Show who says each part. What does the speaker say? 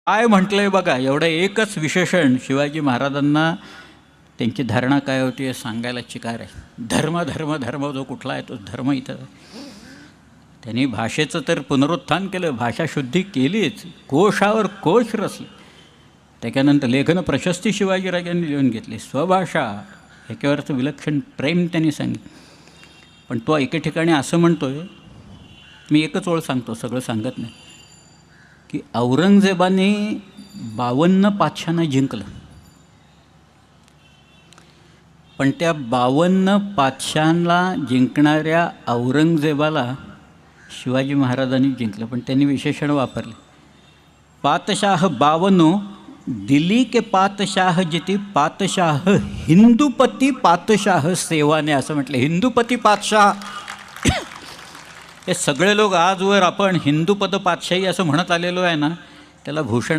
Speaker 1: काय म्हटलंय बघा, एवढं एकच विशेषण शिवाजी महाराजांना त्यांची धारणा काय होती हे सांगायला चिकार आहे. धर्म धर्म धर्म जो कुठला आहे तो धर्म इथं. त्यांनी भाषेचं तर पुनरुत्थान केलं, भाषाशुद्धी केलीच, कोशावर कोश रचले. त्याच्यानंतर लेखन प्रशस्ती शिवाजीराजांनी लिहून घेतली. स्वभाषा ह्याच्यावरचं विलक्षण प्रेम त्यांनी सांगितलं. पण तो एके ठिकाणी असं म्हणतोय, मी एकच ओळ सांगतो, सगळं सांगत नाही, की औरंगजेबाने 52 पातशांना जिंकलं, पण त्या 52 पातशांना जिंकणाऱ्या औरंगजेबाला शिवाजी महाराजांनी जिंकलं. पण त्यांनी विशेषण वापरले, पातशाह 52 दिल्ली के पातशाह जिती पातशाह हिंदुपती पातशाह सेवाने, असं म्हटलं. हिंदुपती पातशाह हे सगळे लोक आजवर आपण हिंदुपद पातशाही असं म्हणत आलेलो आहे ना, त्याला भूषण